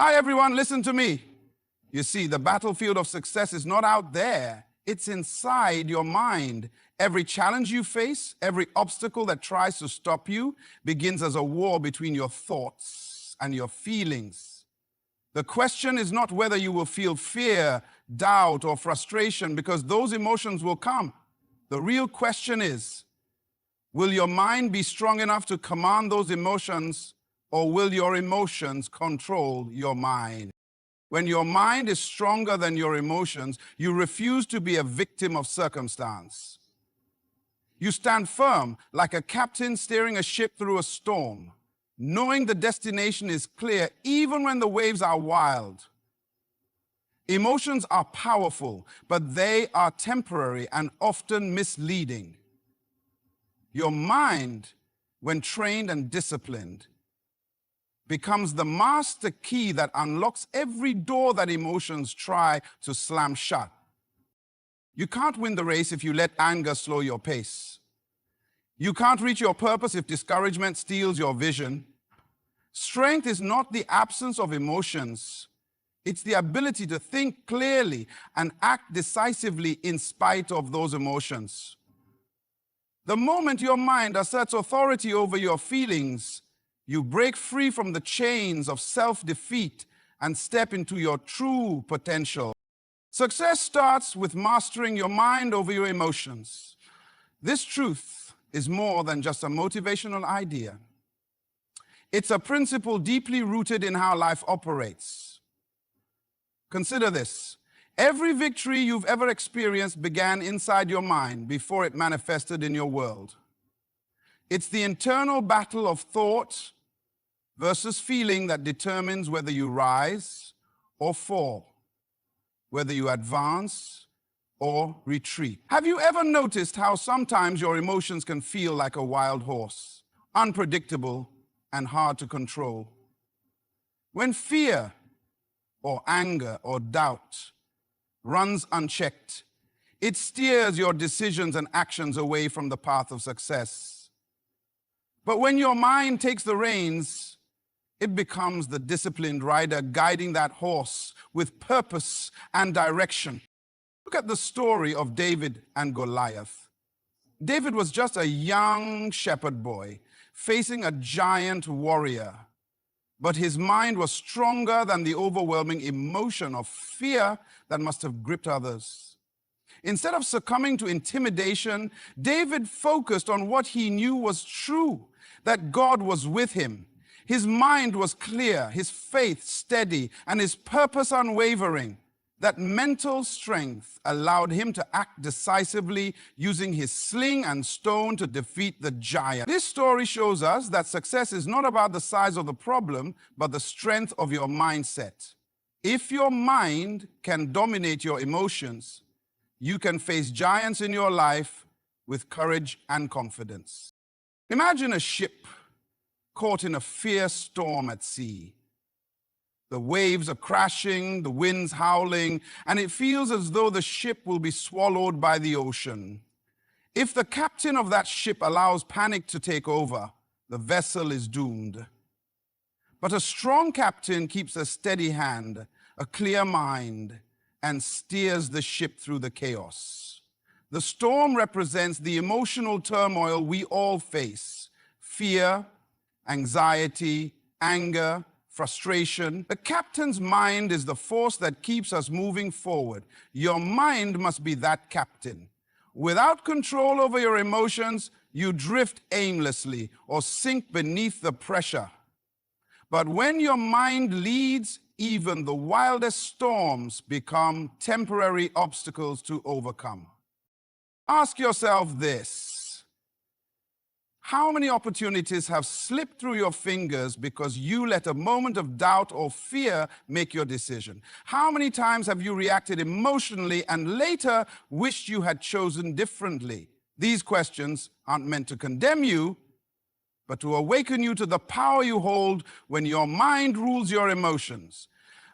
Hi, everyone, listen to me. You see, the battlefield of success is not out there. It's inside your mind. Every challenge you face, every obstacle that tries to stop you, begins as a war between your thoughts and your feelings. The question is not whether you will feel fear, doubt, or frustration, because those emotions will come. The real question is, will your mind be strong enough to command those emotions, or will your emotions control your mind? When your mind is stronger than your emotions, you refuse to be a victim of circumstance. You stand firm like a captain steering a ship through a storm, knowing the destination is clear even when the waves are wild. Emotions are powerful, but they are temporary and often misleading. Your mind, when trained and disciplined, becomes the master key that unlocks every door that emotions try to slam shut. You can't win the race if you let anger slow your pace. You can't reach your purpose if discouragement steals your vision. Strength is not the absence of emotions. It's the ability to think clearly and act decisively in spite of those emotions. The moment your mind asserts authority over your feelings, you break free from the chains of self-defeat and step into your true potential. Success starts with mastering your mind over your emotions. This truth is more than just a motivational idea. It's a principle deeply rooted in how life operates. Consider this. Every victory you've ever experienced began inside your mind before it manifested in your world. It's the internal battle of thought versus feeling that determines whether you rise or fall, whether you advance or retreat. Have you ever noticed how sometimes your emotions can feel like a wild horse, unpredictable and hard to control? When fear or anger or doubt runs unchecked, it steers your decisions and actions away from the path of success. But when your mind takes the reins, it becomes the disciplined rider guiding that horse with purpose and direction. Look at the story of David and Goliath. David was just a young shepherd boy facing a giant warrior, but his mind was stronger than the overwhelming emotion of fear that must have gripped others. Instead of succumbing to intimidation, David focused on what he knew was true, that God was with him. His mind was clear, his faith steady, and his purpose unwavering. That mental strength allowed him to act decisively, using his sling and stone to defeat the giant. This story shows us that success is not about the size of the problem, but the strength of your mindset. If your mind can dominate your emotions, you can face giants in your life with courage and confidence. Imagine a ship caught in a fierce storm at sea. The waves are crashing, the wind's howling, and it feels as though the ship will be swallowed by the ocean. If the captain of that ship allows panic to take over, the vessel is doomed. But a strong captain keeps a steady hand, a clear mind, and steers the ship through the chaos. The storm represents the emotional turmoil we all face: fear, anxiety, anger, frustration. The captain's mind is the force that keeps us moving forward. Your mind must be that captain. Without control over your emotions, you drift aimlessly or sink beneath the pressure. But when your mind leads, even the wildest storms become temporary obstacles to overcome. Ask yourself this: how many opportunities have slipped through your fingers because you let a moment of doubt or fear make your decision? How many times have you reacted emotionally and later wished you had chosen differently? These questions aren't meant to condemn you, but to awaken you to the power you hold when your mind rules your emotions.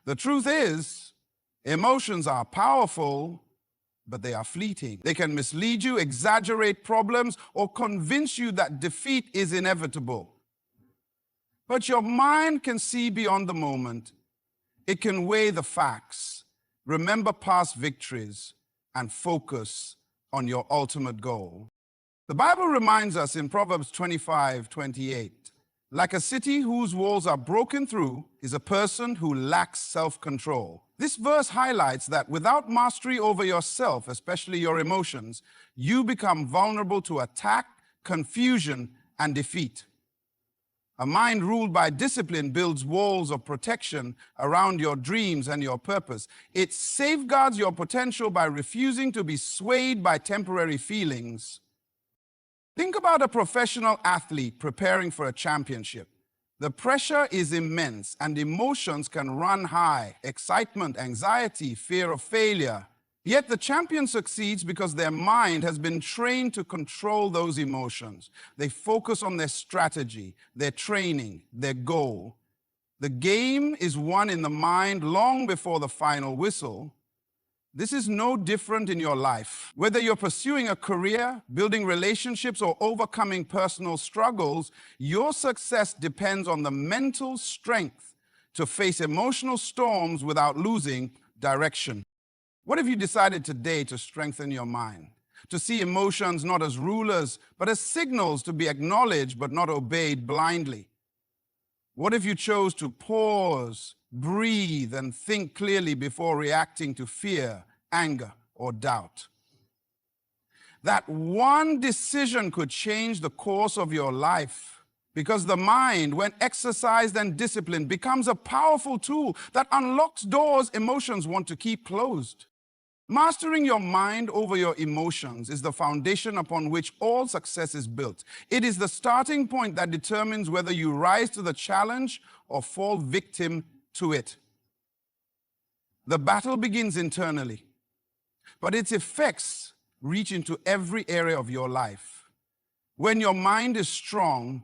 The truth is, emotions are powerful, but they are fleeting. They can mislead you, exaggerate problems, or convince you that defeat is inevitable. But your mind can see beyond the moment. It can weigh the facts, remember past victories, and focus on your ultimate goal. The Bible reminds us in Proverbs 25:28, like a city whose walls are broken through is a person who lacks self-control. This verse highlights that without mastery over yourself, especially your emotions, you become vulnerable to attack, confusion, and defeat. A mind ruled by discipline builds walls of protection around your dreams and your purpose. It safeguards your potential by refusing to be swayed by temporary feelings. Think about a professional athlete preparing for a championship. The pressure is immense and emotions can run high: excitement, anxiety, fear of failure. Yet the champion succeeds because their mind has been trained to control those emotions. They focus on their strategy, their training, their goal. The game is won in the mind long before the final whistle. This is no different in your life. Whether you're pursuing a career, building relationships, or overcoming personal struggles, your success depends on the mental strength to face emotional storms without losing direction. What if you decided today to strengthen your mind, to see emotions not as rulers, but as signals to be acknowledged but not obeyed blindly? What if you chose to pause, breathe, and think clearly before reacting to fear, anger, or doubt? That one decision could change the course of your life, because the mind, when exercised and disciplined, becomes a powerful tool that unlocks doors emotions want to keep closed. Mastering your mind over your emotions is the foundation upon which all success is built. It is the starting point that determines whether you rise to the challenge or fall victim to it. The battle begins internally, but its effects reach into every area of your life. When your mind is strong,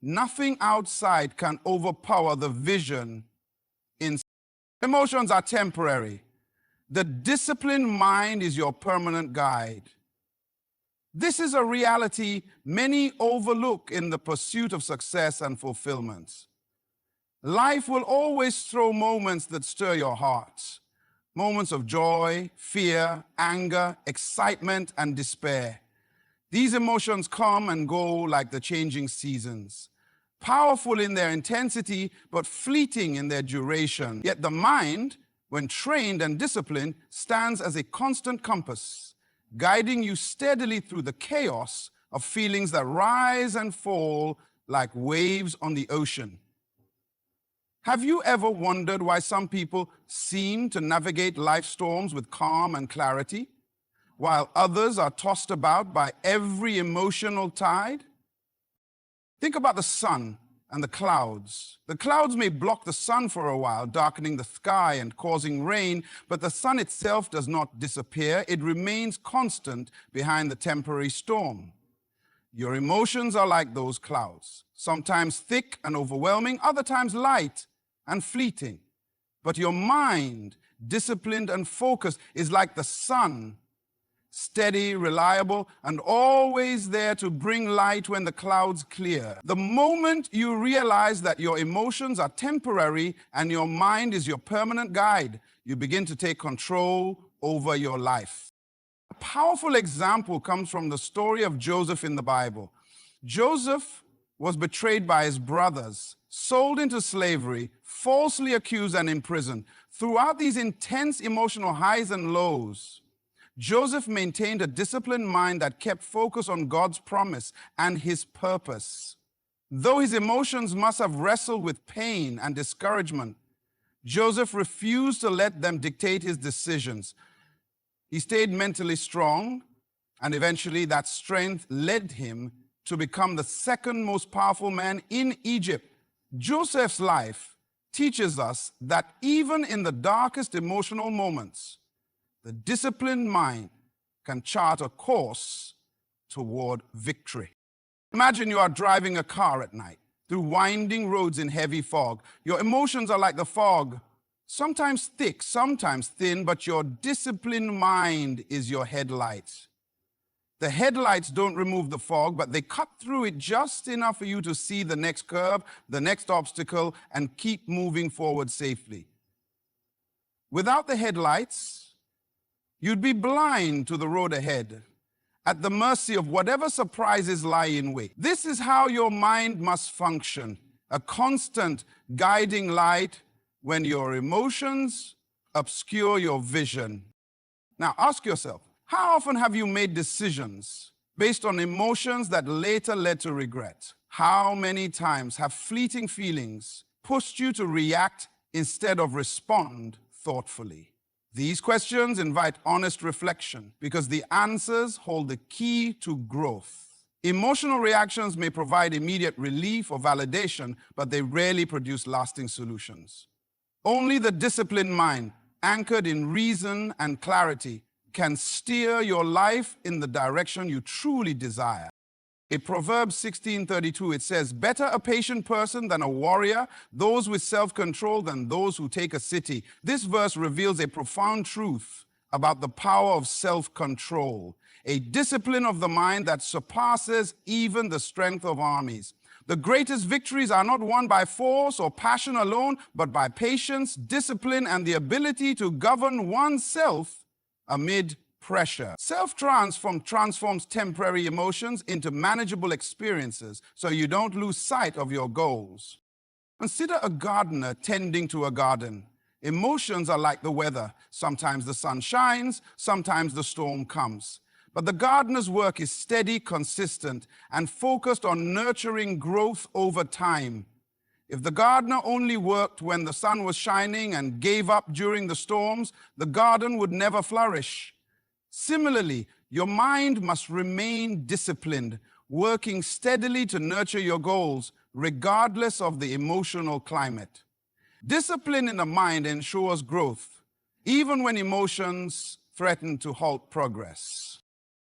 nothing outside can overpower the vision inside. Emotions are temporary. The disciplined mind is your permanent guide. This is a reality many overlook in the pursuit of success and fulfillment. Life will always throw moments that stir your heart. Moments of joy, fear, anger, excitement, and despair. These emotions come and go like the changing seasons. Powerful in their intensity, but fleeting in their duration. Yet the mind, when trained and disciplined, stands as a constant compass, guiding you steadily through the chaos of feelings that rise and fall like waves on the ocean. Have you ever wondered why some people seem to navigate life storms with calm and clarity, while others are tossed about by every emotional tide? Think about the sun and the clouds. The clouds may block the sun for a while, darkening the sky and causing rain, but the sun itself does not disappear. It remains constant behind the temporary storm. Your emotions are like those clouds, sometimes thick and overwhelming, other times light and fleeting. But your mind, disciplined and focused, is like the sun, steady, reliable, and always there to bring light when the clouds clear. The moment you realize that your emotions are temporary and your mind is your permanent guide, you begin to take control over your life. A powerful example comes from the story of Joseph in the Bible. Joseph was betrayed by his brothers, sold into slavery, falsely accused and imprisoned. Throughout these intense emotional highs and lows, Joseph maintained a disciplined mind that kept focus on God's promise and his purpose. Though his emotions must have wrestled with pain and discouragement, Joseph refused to let them dictate his decisions. He stayed mentally strong, and eventually that strength led him to become the second most powerful man in Egypt. Joseph's life teaches us that even in the darkest emotional moments, the disciplined mind can chart a course toward victory. Imagine you are driving a car at night through winding roads in heavy fog. Your emotions are like the fog, sometimes thick, sometimes thin, but your disciplined mind is your headlights. The headlights don't remove the fog, but they cut through it just enough for you to see the next curve, the next obstacle, and keep moving forward safely. Without the headlights, you'd be blind to the road ahead, at the mercy of whatever surprises lie in wait. This is how your mind must function, a constant guiding light when your emotions obscure your vision. Now ask yourself, how often have you made decisions based on emotions that later led to regret? How many times have fleeting feelings pushed you to react instead of respond thoughtfully? These questions invite honest reflection because the answers hold the key to growth. Emotional reactions may provide immediate relief or validation, but they rarely produce lasting solutions. Only the disciplined mind, anchored in reason and clarity, can steer your life in the direction you truly desire. In Proverbs 16:32, it says, "Better a patient person than a warrior, those with self-control than those who take a city." This verse reveals a profound truth about the power of self-control, a discipline of the mind that surpasses even the strength of armies. The greatest victories are not won by force or passion alone, but by patience, discipline, and the ability to govern oneself amid pressure. Transforms temporary emotions into manageable experiences so you don't lose sight of your goals. Consider a gardener tending to a garden. Emotions are like the weather. Sometimes the sun shines, sometimes the storm comes. But the gardener's work is steady, consistent, and focused on nurturing growth over time. If the gardener only worked when the sun was shining and gave up during the storms, the garden would never flourish. Similarly, your mind must remain disciplined, working steadily to nurture your goals, regardless of the emotional climate. Discipline in the mind ensures growth, even when emotions threaten to halt progress.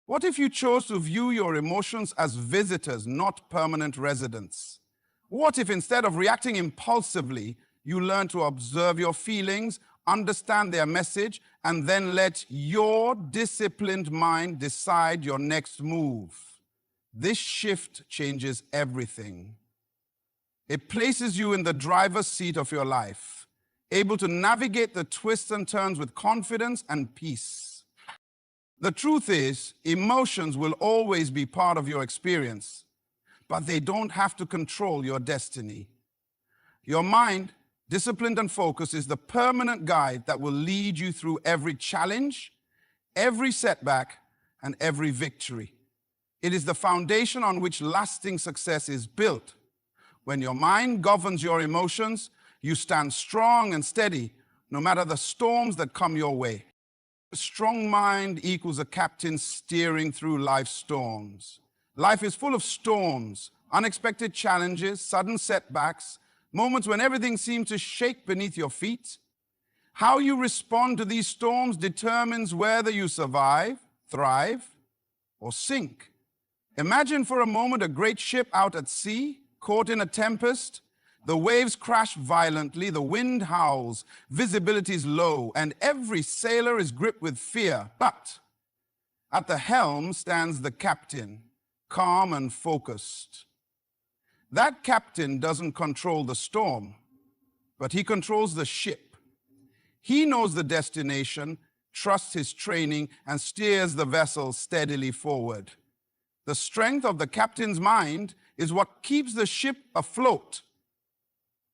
What if you chose to view your emotions as visitors, not permanent residents? What if instead of reacting impulsively, you learn to observe your feelings, understand their message, and then let your disciplined mind decide your next move? This shift changes everything. It places you in the driver's seat of your life, able to navigate the twists and turns with confidence and peace. The truth is, emotions will always be part of your experience, but they don't have to control your destiny. Your mind, disciplined and focused, is the permanent guide that will lead you through every challenge, every setback, and every victory. It is the foundation on which lasting success is built. When your mind governs your emotions, you stand strong and steady, no matter the storms that come your way. A strong mind equals a captain steering through life's storms. Life is full of storms, unexpected challenges, sudden setbacks, moments when everything seems to shake beneath your feet. How you respond to these storms determines whether you survive, thrive, or sink. Imagine for a moment a great ship out at sea, caught in a tempest. The waves crash violently, the wind howls, visibility is low, and every sailor is gripped with fear. But at the helm stands the captain, calm and focused. That captain doesn't control the storm, but he controls the ship. He knows the destination, trusts his training, and steers the vessel steadily forward. The strength of the captain's mind is what keeps the ship afloat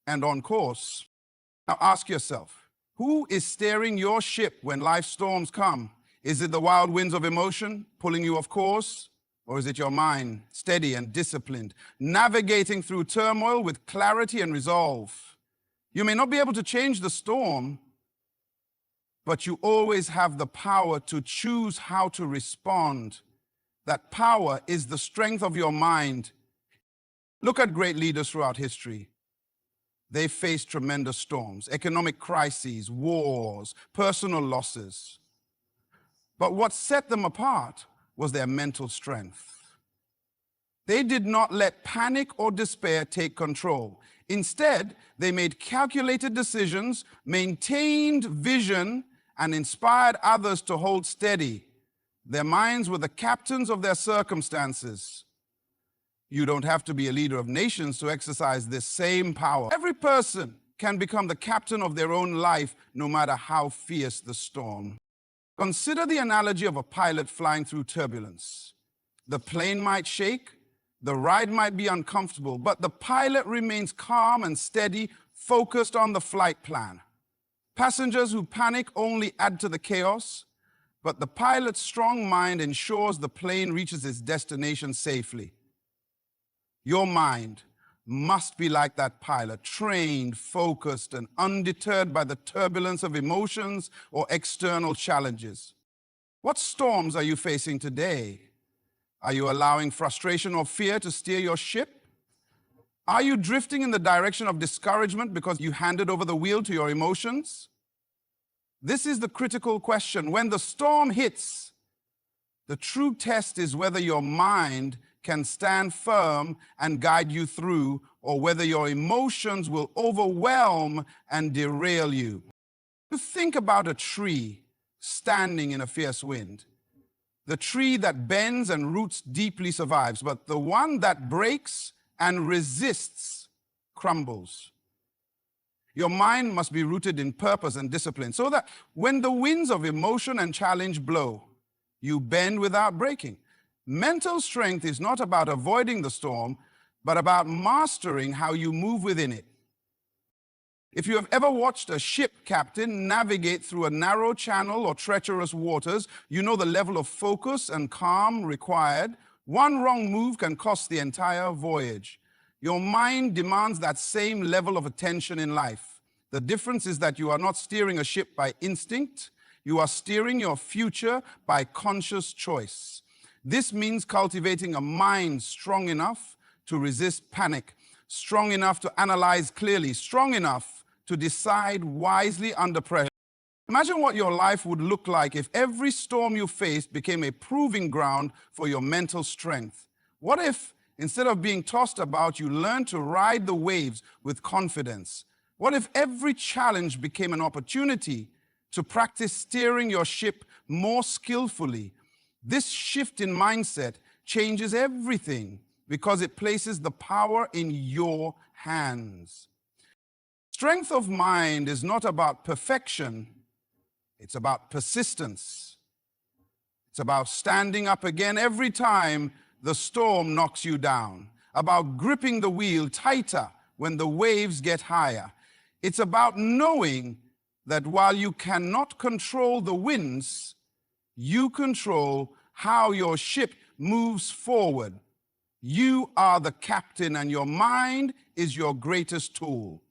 and on course. Now ask yourself, who is steering your ship when life storms come? Is it the wild winds of emotion pulling you off course? Or is it your mind, steady and disciplined, navigating through turmoil with clarity and resolve? You may not be able to change the storm, but you always have the power to choose how to respond. That power is the strength of your mind. Look at great leaders throughout history. They faced tremendous storms, economic crises, wars, personal losses. But what set them apart was their mental strength. They did not let panic or despair take control. Instead, they made calculated decisions, maintained vision, and inspired others to hold steady. Their minds were the captains of their circumstances. You don't have to be a leader of nations to exercise this same power. Every person can become the captain of their own life, no matter how fierce the storm. Consider the analogy of a pilot flying through turbulence. The plane might shake, the ride might be uncomfortable, but the pilot remains calm and steady, focused on the flight plan. Passengers who panic only add to the chaos, but the pilot's strong mind ensures the plane reaches its destination safely. Your mind must be like that pilot, trained, focused, and undeterred by the turbulence of emotions or external challenges. What storms are you facing today? Are you allowing frustration or fear to steer your ship? Are you drifting in the direction of discouragement because you handed over the wheel to your emotions? This is the critical question. When the storm hits, the true test is whether your mind can stand firm and guide you through, or whether your emotions will overwhelm and derail you. Think about a tree standing in a fierce wind. The tree that bends and roots deeply survives, but the one that breaks and resists crumbles. Your mind must be rooted in purpose and discipline so that when the winds of emotion and challenge blow, you bend without breaking. Mental strength is not about avoiding the storm, but about mastering how you move within it. If you have ever watched a ship captain navigate through a narrow channel or treacherous waters, you know the level of focus and calm required. One wrong move can cost the entire voyage. Your mind demands that same level of attention in life. The difference is that you are not steering a ship by instinct. You are steering your future by conscious choice. This means cultivating a mind strong enough to resist panic, strong enough to analyze clearly, strong enough to decide wisely under pressure. Imagine what your life would look like if every storm you faced became a proving ground for your mental strength. What if, instead of being tossed about, you learned to ride the waves with confidence? What if every challenge became an opportunity to practice steering your ship more skillfully? This shift in mindset changes everything because it places the power in your hands. Strength of mind is not about perfection, it's about persistence. It's about standing up again every time the storm knocks you down, about gripping the wheel tighter when the waves get higher. It's about knowing that while you cannot control the winds, you control how your ship moves forward. You are the captain and your mind is your greatest tool.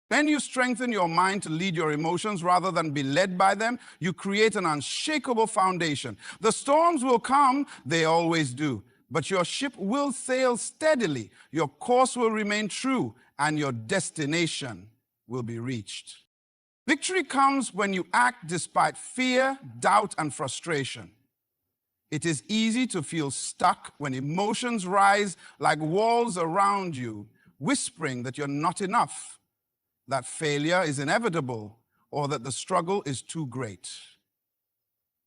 When you strengthen your mind to lead your emotions rather than be led by them, you create an unshakable foundation. The storms will come, they always do, but your ship will sail steadily, your course will remain true, and your destination will be reached. Victory comes when you act despite fear, doubt, and frustration. It is easy to feel stuck when emotions rise like walls around you, whispering that you're not enough, that failure is inevitable, or that the struggle is too great.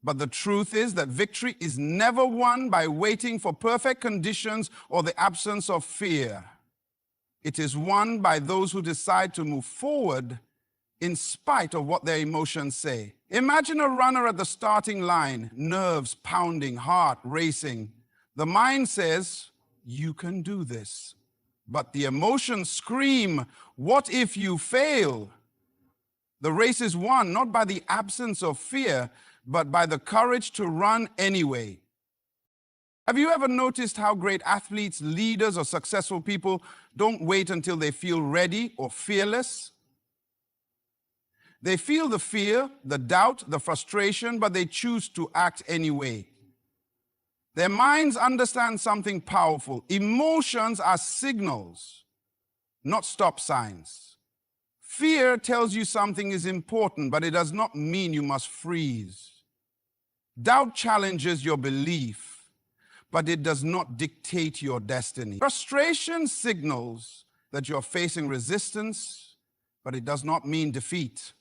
But the truth is that victory is never won by waiting for perfect conditions or the absence of fear. It is won by those who decide to move forward in spite of what their emotions say. Imagine a runner at the starting line, nerves pounding, heart racing. The mind says, "You can do this." But the emotions scream, "What if you fail?" The race is won not by the absence of fear, but by the courage to run anyway. Have you ever noticed how great athletes, leaders, or successful people don't wait until they feel ready or fearless? They feel the fear, the doubt, the frustration, but they choose to act anyway. Their minds understand something powerful. Emotions are signals, not stop signs. Fear tells you something is important, but it does not mean you must freeze. Doubt challenges your belief, but it does not dictate your destiny. Frustration signals that you're facing resistance, but it does not mean defeat.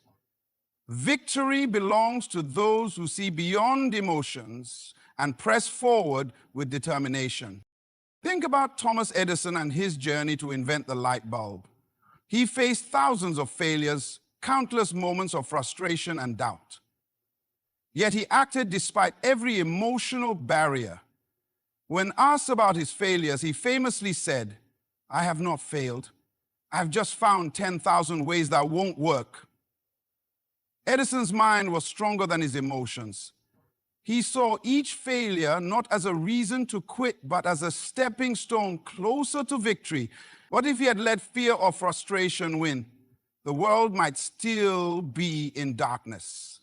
Victory belongs to those who see beyond emotions and press forward with determination. Think about Thomas Edison and his journey to invent the light bulb. He faced thousands of failures, countless moments of frustration and doubt. Yet he acted despite every emotional barrier. When asked about his failures, he famously said, "I have not failed. I have just found 10,000 ways that won't work." Edison's mind was stronger than his emotions. He saw each failure not as a reason to quit, but as a stepping stone closer to victory. What if he had let fear or frustration win? The world might still be in darkness.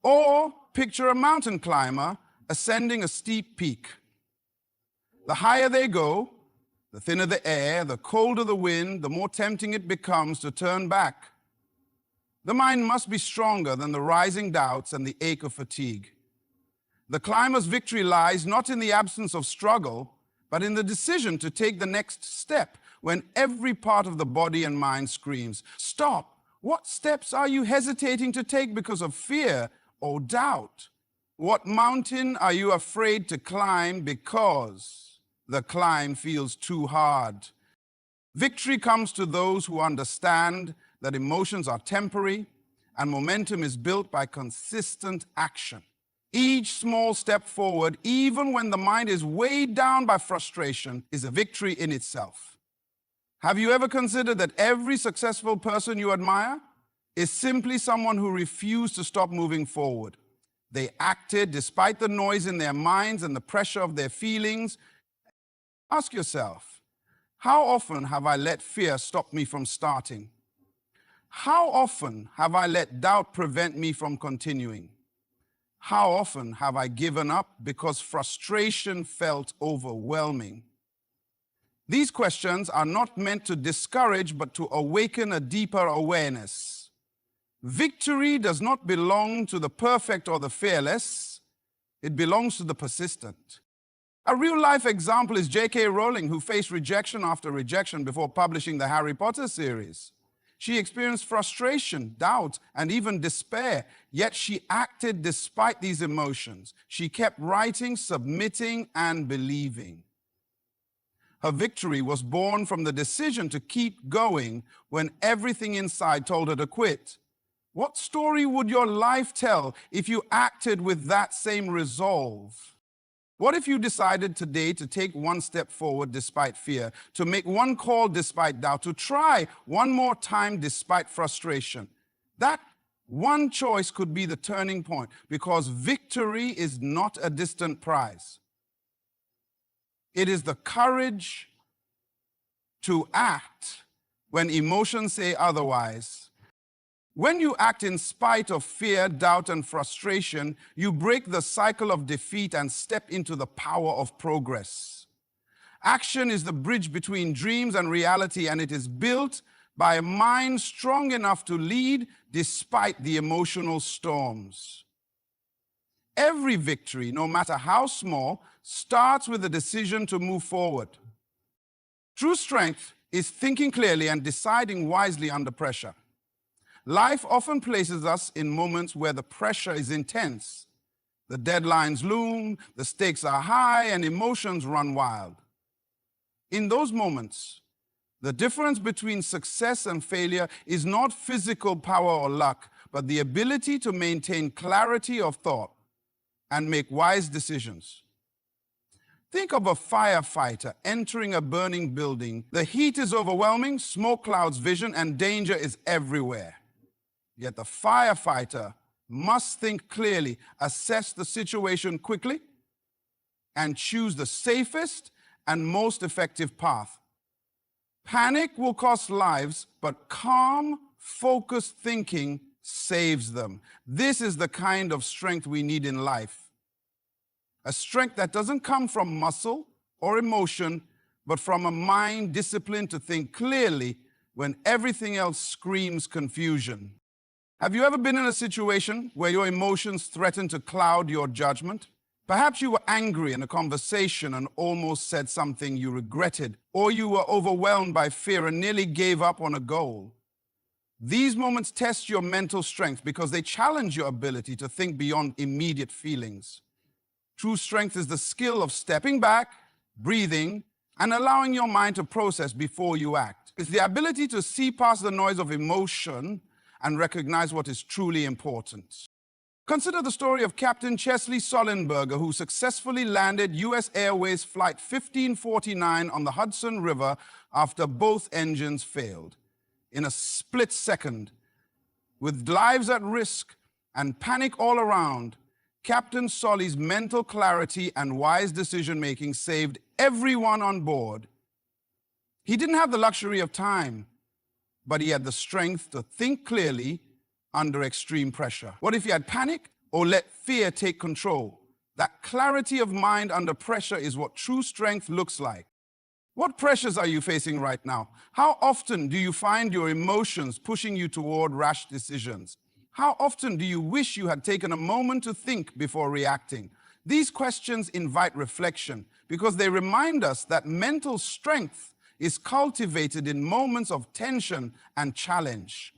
Or picture a mountain climber ascending a steep peak. The higher they go, the thinner the air, the colder the wind, the more tempting it becomes to turn back. The mind must be stronger than the rising doubts and the ache of fatigue. The climber's victory lies not in the absence of struggle, but in the decision to take the next step when every part of the body and mind screams, "Stop! What steps are you hesitating to take because of fear or doubt? What mountain are you afraid to climb because the climb feels too hard?" Victory comes to those who understand that emotions are temporary and momentum is built by consistent action. Each small step forward, even when the mind is weighed down by frustration, is a victory in itself. Have you ever considered that every successful person you admire is simply someone who refused to stop moving forward? They acted despite the noise in their minds and the pressure of their feelings. Ask yourself, how often have I let fear stop me from starting? How often have I let doubt prevent me from continuing? How often have I given up because frustration felt overwhelming? These questions are not meant to discourage, but to awaken a deeper awareness. Victory does not belong to the perfect or the fearless. It belongs to the persistent. A real-life example is J.K. Rowling, who faced rejection after rejection before publishing the Harry Potter series. She experienced frustration, doubt, and even despair, yet she acted despite these emotions. She kept writing, submitting, and believing. Her victory was born from the decision to keep going when everything inside told her to quit. What story would your life tell if you acted with that same resolve? What if you decided today to take one step forward despite fear, to make one call despite doubt, to try one more time despite frustration? That one choice could be the turning point, because victory is not a distant prize. It is the courage to act when emotions say otherwise. When you act in spite of fear, doubt, and frustration, you break the cycle of defeat and step into the power of progress. Action is the bridge between dreams and reality, and it is built by a mind strong enough to lead despite the emotional storms. Every victory, no matter how small, starts with a decision to move forward. True strength is thinking clearly and deciding wisely under pressure. Life often places us in moments where the pressure is intense. The deadlines loom, the stakes are high, and emotions run wild. In those moments, the difference between success and failure is not physical power or luck, but the ability to maintain clarity of thought and make wise decisions. Think of a firefighter entering a burning building. The heat is overwhelming, smoke clouds vision, and danger is everywhere. Yet the firefighter must think clearly, assess the situation quickly, and choose the safest and most effective path. Panic will cost lives, but calm, focused thinking saves them. This is the kind of strength we need in life. A strength that doesn't come from muscle or emotion, but from a mind disciplined to think clearly when everything else screams confusion. Have you ever been in a situation where your emotions threatened to cloud your judgment? Perhaps you were angry in a conversation and almost said something you regretted, or you were overwhelmed by fear and nearly gave up on a goal. These moments test your mental strength because they challenge your ability to think beyond immediate feelings. True strength is the skill of stepping back, breathing, and allowing your mind to process before you act. It's the ability to see past the noise of emotion and recognize what is truly important. Consider the story of Captain Chesley Sullenberger, who successfully landed U.S. Airways Flight 1549 on the Hudson River after both engines failed. In a split second, with lives at risk and panic all around, Captain Sully's mental clarity and wise decision-making saved everyone on board. He didn't have the luxury of time, but he had the strength to think clearly under extreme pressure. What if he had panic or let fear take control? That clarity of mind under pressure is what true strength looks like. What pressures are you facing right now? How often do you find your emotions pushing you toward rash decisions? How often do you wish you had taken a moment to think before reacting? These questions invite reflection because they remind us that mental strength is cultivated in moments of tension and challenge.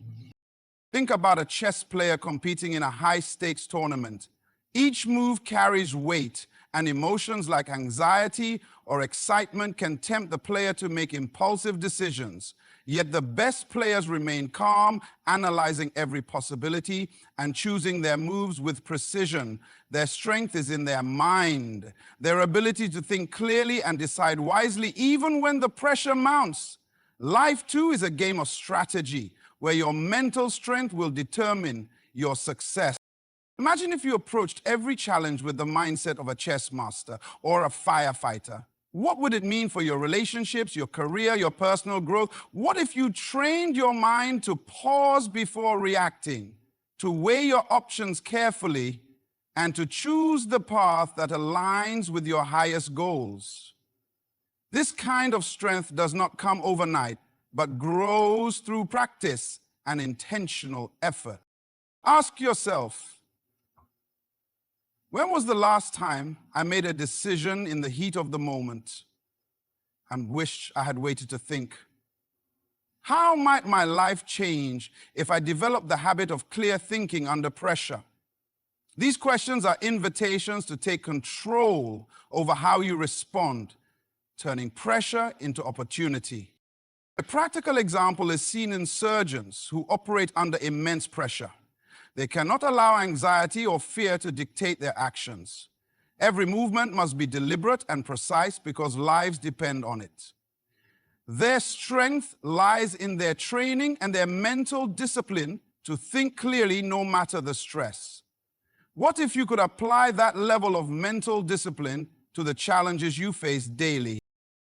Think about a chess player competing in a high-stakes tournament. Each move carries weight, and emotions like anxiety or excitement can tempt the player to make impulsive decisions. Yet the best players remain calm, analyzing every possibility and choosing their moves with precision. Their strength is in their mind, their ability to think clearly and decide wisely even when the pressure mounts. Life, too, is a game of strategy, where your mental strength will determine your success. Imagine if you approached every challenge with the mindset of a chess master or a firefighter. What would it mean for your relationships, your career, your personal growth? What if you trained your mind to pause before reacting, to weigh your options carefully, and to choose the path that aligns with your highest goals? This kind of strength does not come overnight, but grows through practice and intentional effort. Ask yourself, when was the last time I made a decision in the heat of the moment and wished I had waited to think? How might my life change if I developed the habit of clear thinking under pressure? These questions are invitations to take control over how you respond, turning pressure into opportunity. A practical example is seen in surgeons who operate under immense pressure. They cannot allow anxiety or fear to dictate their actions. Every movement must be deliberate and precise because lives depend on it. Their strength lies in their training and their mental discipline to think clearly no matter the stress. What if you could apply that level of mental discipline to the challenges you face daily?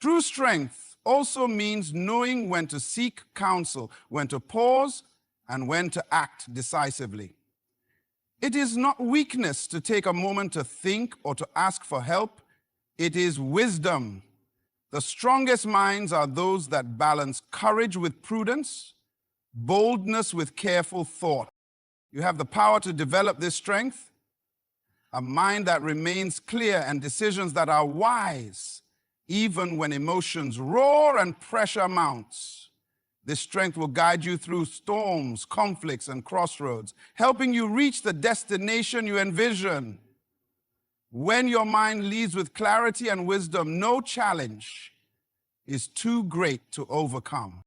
True strength also means knowing when to seek counsel, when to pause, and when to act decisively. It is not weakness to take a moment to think or to ask for help. It is wisdom. The strongest minds are those that balance courage with prudence, boldness with careful thought. You have the power to develop this strength, a mind that remains clear and decisions that are wise, even when emotions roar and pressure mounts. This strength will guide you through storms, conflicts, and crossroads, helping you reach the destination you envision. When your mind leads with clarity and wisdom, no challenge is too great to overcome.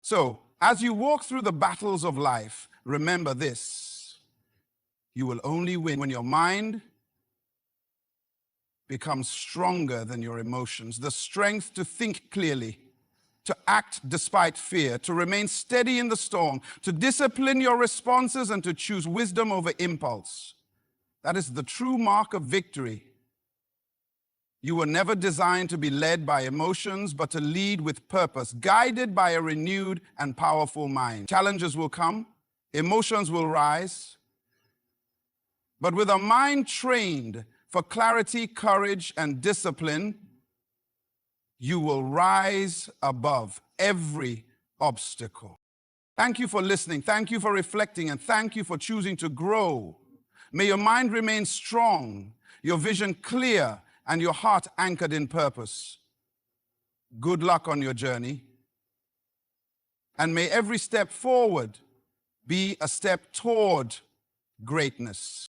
So, as you walk through the battles of life, remember this: you will only win when your mind becomes stronger than your emotions. The strength to think clearly, to act despite fear, to remain steady in the storm, to discipline your responses, and to choose wisdom over impulse. That is the true mark of victory. You were never designed to be led by emotions, but to lead with purpose, guided by a renewed and powerful mind. Challenges will come, emotions will rise, but with a mind trained for clarity, courage, and discipline, you will rise above every obstacle. Thank you for listening. Thank you for reflecting. And thank you for choosing to grow. May your mind remain strong, your vision clear, and your heart anchored in purpose. Good luck on your journey. And may every step forward be a step toward greatness.